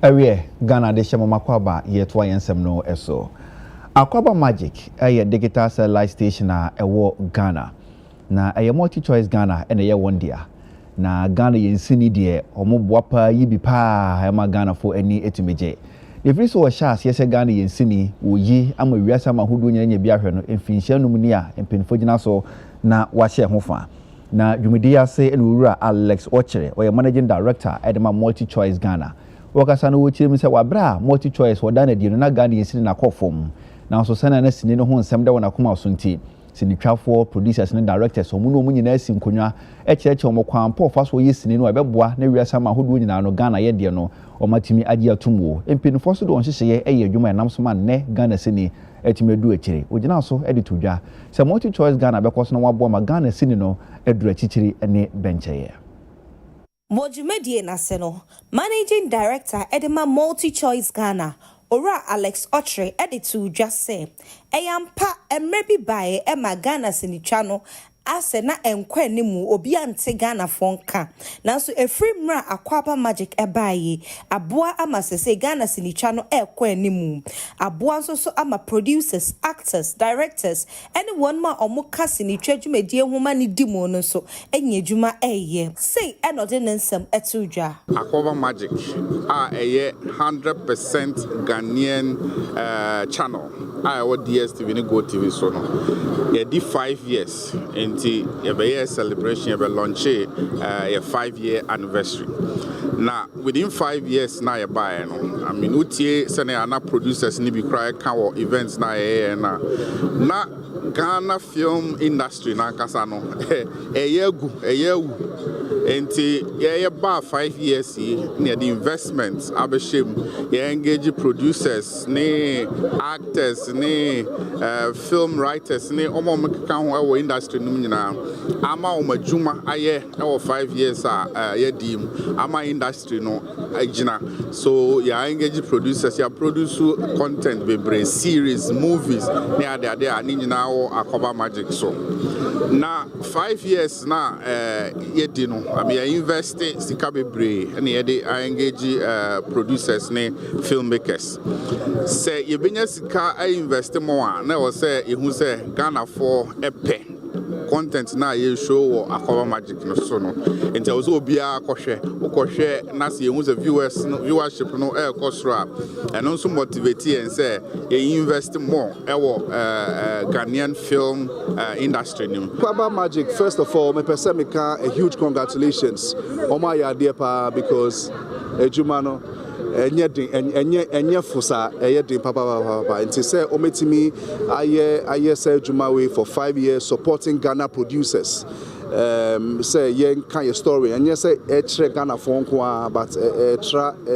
Awie Ghana de shemo makwaba yeto ayensem no eso. Akwaba Magic a digital satellite station ewo Ghana. Na a multi choice Ghana and a one dia. Na Ghana yensini de omo boapa yibi pa ma Ghana for any etimeje. If you saw a chance, yes, a Ghana yensini, wo yi ama wiasa ma hudu nya bi ahwe no emfinhia no muni a empinfo so na wahye hofa. Na Jumedia say enwura Alex Ochere or managing director Edema Multi Choice Ghana. Wakasa no wochire mi se wabra Multi Choice wadana di no na Ghana yensini na kofom. Na so sana na sini no ho nsem da wona koma so nti sinitwafo producers and directors omu no mu nyina asi nkonwa echeche omo kwampo fa so yesini no ebeboa na wiasa ma hodo nyina no Ghana ye de no omatimi agi atumwo empinfo so do onhyehye eye adwuma enam so ma ne Ghana sini etime du echire ogina so editodwa se Multi Choice Ghana bekoso no wabo ma Ghana sini no eduru achichiri ene bencheye Mojumedie Naseno, Managing Director Edema Multi Choice Ghana, Ora Alex Ochere editu just say, Eyampa emrebi bae ema Ghana sini channel ase na enkwe ni mu obi ante Ghana fonka. Nanso efri mra Akwaba Magic ebaye, aboa ama sese Ghana sini channel ekwe ni mu. Aboa so ama producers, actors, directors, anyone ma omuka sini twedwumedie homa ni dimo no so enye dwuma eye. Say enode nensem etuja. Akwaba Magic eye 100% Ghanaian channel. What DSTV ni Go TV so no. Ye di 5 years nti ye be celebration ye be launch ye 5-year anniversary. Now within 5 years na ye buy no. I mean utie se na ana producers ni bi cry kan events na ye na Ghana film industry na kasa no eyewu enti ye ba 5 years near the investments abeshim ye engage producers ne actors ne film writers ne omo meka ho industry no nyina ama omadwuma aye 5 years ye dim ama industry no agina so ya engage producers ya produce content bebre series movies ne ade ani nyina Akwaba Magic so na 5 years na yedi no I mean invest sika bebre and yedi engage producers ne filmmakers say yebenya sika invest more na o say ehu say Ghana for epe content na ye show Akwaba Magic no so no enti ozo obia akɔhwɛ na se ehu say viewership no kosra and also motivate and say ye invest more Ghanaian film industry. Akwaba Magic, first of all, me pesemika a huge congratulations. Oma ya dear pa because ejumano enye fusa eyedin papa and to say ometimi aye say jumawe for 5 years supporting Ghana producers. Say yen kind of story and yes say Ghana phone but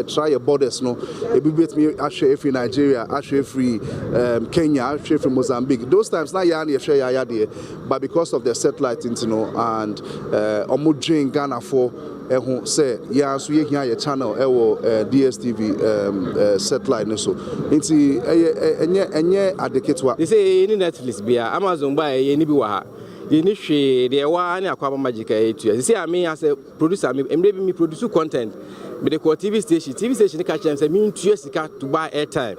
try your borders no it be with me actually free Nigeria actually free Kenya actually free Mozambique those times now ya share ya there but because of the satellite and omo drain Ghana for say yeah so here your channel DSTV satellite so nti enye adeketwa they say any Netflix bia Amazon buy any bi wa ha the one Akwaba Magic to see me as a producer me produce content but the TV station catch them say me to buy airtime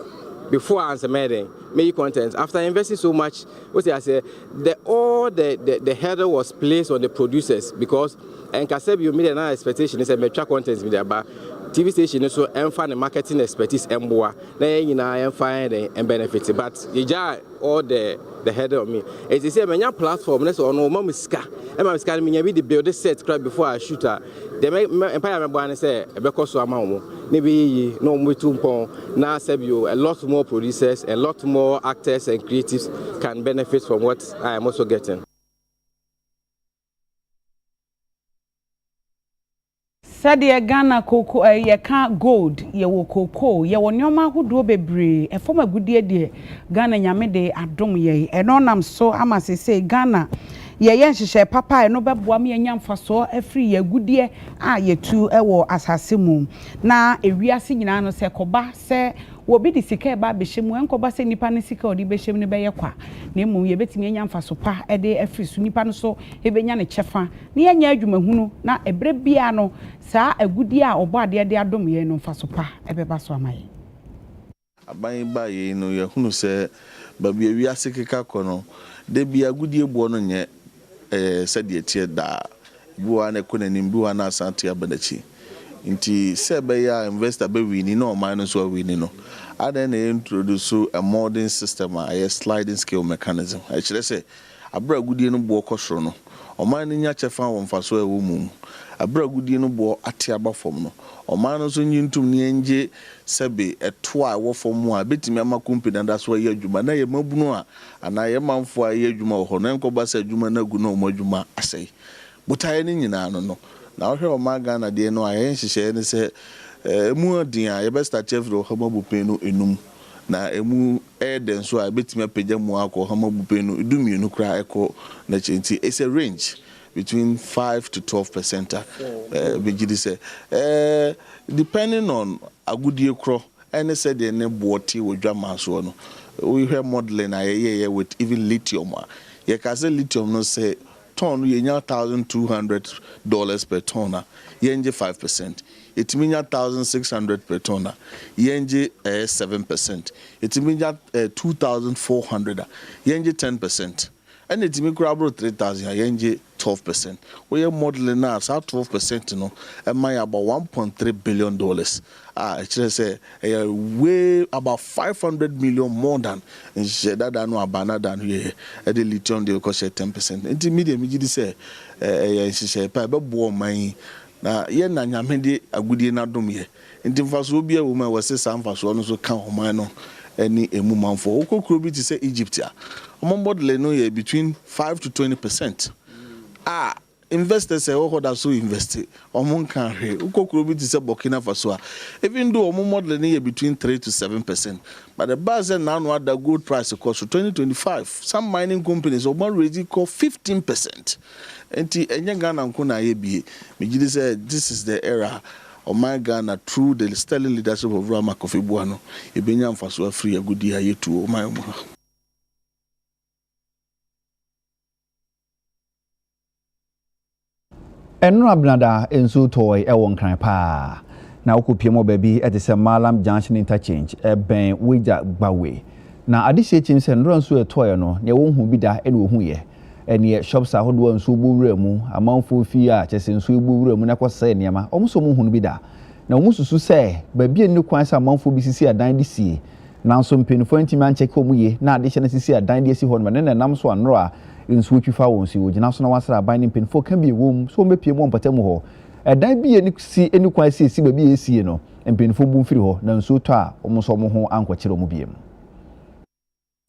before I answer make content after investing so much what I say the header was placed on the producers because and Kasebi you made an expectation is a metra content with about TV station so and marketing expertise and more then and find and benefits but you just all the header of me as you say my platform let's or no mom ska and my ska me be the build set crap before I shoot her the empire member say because so amount maybe no more too now save you a lot more producers a lot more actors and creatives can benefit from what I am also getting. Sadia Ghana cocoa ye can't gold ye wo cocoa ye wo nyoma hodo bebre e form agudie de Ghana nyame de adom ye e no nam so ama se Ghana ye nhyehyɛ papa e no bɛboa me anya mfaso afiri ye gudie a yetu ɛwɔ asase mu na ewiase nyina no sɛ kɔba sɛ wobi di sika ba behemu enkoba sɛ nipa ne sika odi behemu ne bɛyɛ kwa na emu ye betimi anya mfaso pa ɛde afiri so nipa no so ebenya ne kyɛfa na yenya adwumahunu na ebre bia no saa agudie a ɔbɔ ade de adom ye no mfaso pa ɛbɛba so amaye aban ba ye no ye hunu sɛ babi ewiase keka kɔ no de bia agudie bo no nye sɛ de tie da buwa na konanim buwa na asante abadachi nti se be ya investor be wini no man so wini no adan na introduce a modern system a sliding scale mechanism I kire say abra gudie no bo kosoro no oman nya chefa won faso e wo mu abra gudie no bo ate aba fom no oman no so nyintum ne nje sebe eto a wo fom mu a betimi ama company nda so ye adwuma na ye mabunu a ana ye manfo a ye adwuma ho no enko ba sa adwuma na gu no mo adwuma asai butaye ni nyina no na ohwe o maga na de no ayen hihye ne se emu adin a ye be start chef ro hamabu penu enum na emu eden so a betime pagya mu akọ hamabu penu edumienu kra ekọ na chenti it's a range between 5 to 12% begidi se depending on agudie kro ene se de ne booti wodwama so no we hear modeling aye with even lithium ye ka se lithium no say ton yenya $1,200 per ton yenje 5%. It means $1,600 per ton yenje 7%. It means $2,400 yenje 10%. And it means grab 3,000 yenje 12%. We are modeling now so 12% no and my about $1.3 billion. Actually say way about 500 million more than that no abana than here at the lithium they cost 10%. Intermediate me say she pa be bo man na ye na nyame de agudie na dom ye. Nti mfaso bia wo ma wose sa mfaso no so ka homan no any emu manfo okokro bi ti say Egypt a omon model no ye between 5 to 20%. Investors say oh that so invest omon kan he ukokuro bi say Burkina Faso even though omon model here between 3 to 7%, but the base now no the gold price cost for 2025 some mining companies omon ready call 15%. Enti enye Ghana nko na ye bi me say this is the era of my Ghana through the sterling leadership of Rama Kofi Buano ebenya mfaso free agudi ha yetu o my mo. Enra Bnada enso toy e won kan pa na okopie mo baby e de se Malam Junction interchange e ben Wija Gbawe na adihye chin se nro nso e toy no ne wo hu bi da e no hu ye ene shops ahodo nso buwura mu amanfo fi a chese nso buwura mu na kwose niam omuso mu hu bi da na omususu se baby enu kwan se amanfo bi sisi adan de sie na nso mpenfo ntimi an check omuye na adihye na sisi adan de si ho no ne nam so anro a nso twifa won si ogina so na wasra ban nim penfo kan bi wom so mepie mo mpatam ho edan bi eni si eni kwan si ba bi esie no penfo bu mfiri ho na nso to a omo so mo ho ankwakire mo biem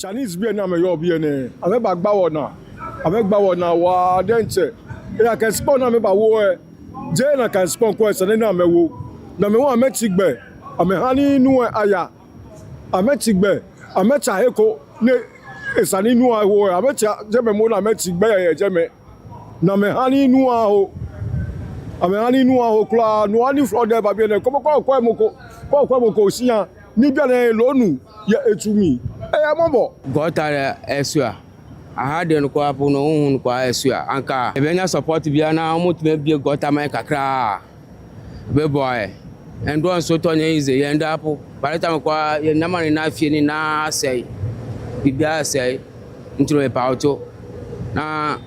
Chinese bi na me yo bi ene ameba gba wona wa denche ya kan spon na me ba wo je na kan spon ko ese na me wo na me wo ametigbe amehani nu aya ametigbe amecha heko ne esani nu aho amecha jeme mo na metigbe ye jeme na mehani nu aho amehani nu aho kla nu ani flode ba bi ene ko mo ko sian ni bi ene lonu ya etumi mombo gota esua ahade no kwa po no hun kwa esua anka ebenya support bia na omutume bia gota mai kakra be boy endo nso to nya ize ye ndapo bareta kwa ye namani na afie ni na sei bibia sei ntro e pauto na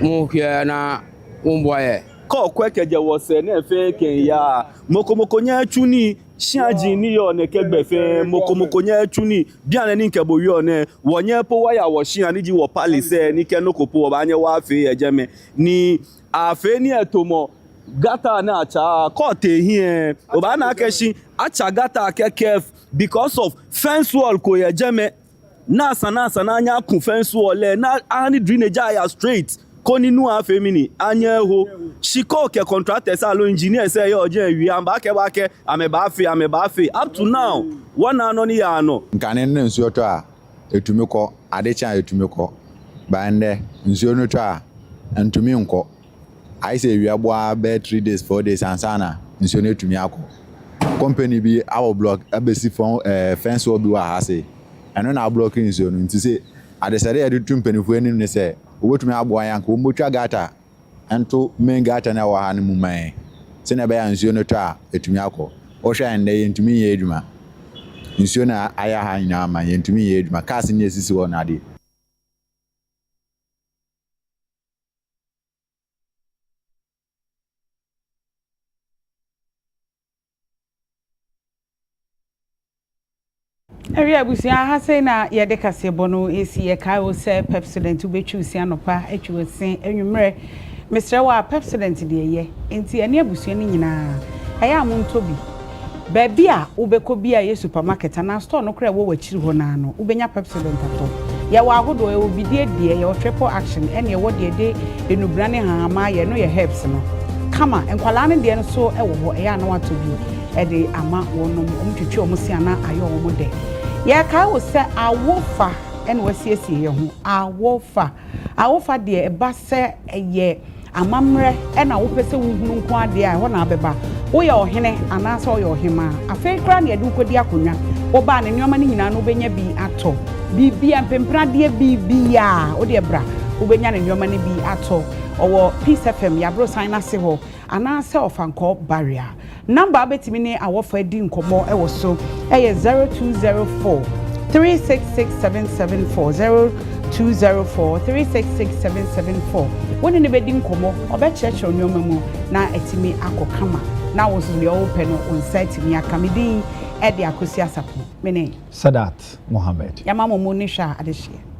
mu hia na umboye ko kwekeje wose na efe ken ya mokomoko nya tuni shiaji ni yo ne kegbe fe mokomoko nya tuni bia ne nke bo yo ne wonye po waya wo shia ni ji wo palace ni kenokopo ba anya wa afi ejeme ni afi ni etomo gata na acha kote hie oba na akeshi acha gata akekef because of fence wall ko ejeme na sana anya kun fence wall na ani drainage aya straight koni nu afi mini anya ho shiko ke contractors alo engineer say yo je wi amba ke ameba afi up to now one anoni ya no nkane nsuo to a etumi ko adecha etumi ko ba nde nsuo no to a ntumi nkɔ I say we are bed 3 days 4 days and sana nsuo no etumi akɔ company bi our block abesi phone fence wall bi wa ha say ɛno na block nsuo no nti say adesade yɛde tu mpanifo anim ne sɛ obotumi aboa yanka ombotwa gata ɛnto main gata na wɔ ha no mu man sɛ na bɛyɛ nsuo no to a etumi akɔ ɔhwɛ ɛnde yɛntumi yɛ adwuma nsuo na aya ha nyinaa ma yɛntumi yɛ adwuma cars ne esisi wɔ na ade Area abusia ha say na ye de kasebo no esi ye kai o say president ubetwu si anopa atwu sen enwumre Mr. wa president de ye enti ene abusia ni nyina aya amonto bi ba bia ubeko bia ye supermarket na store no kra wo wachiri ho na no ubenya president ato ye wa agodo e obi de ye triple action ene ye wo de enubra ne hama ye no ye helps no kama enkwala ne de no so e wo ho e ya na wato bi e de ama wonom omtwetwe omusia na ayo omo de ya ka wo se awofa ene wasiesie ye ho awofa de eba se ye amamre ena wo pese wuhunu nko ade a ho na abeba wo ye ohene anasa wo ye ohema afei kra na yede ukodi akonwa wo ba ne nyoma ne nyina no benya bi ato bibia mpempra de bibia wo de bra wo benya ne nyoma ne bi ato owo Peace FM ya bro sign ase ho anasa ofanko barrier number abetimi ne awofa di nkomo e wo so e 0204 366774 0204 366774 woni ne bedi nkomo obecheche onyoma mu na etimi akokama na wo so le open on site mi akamidi e de akosi asapo mene Sadat Mohammed yamamo mu ni hwa adehye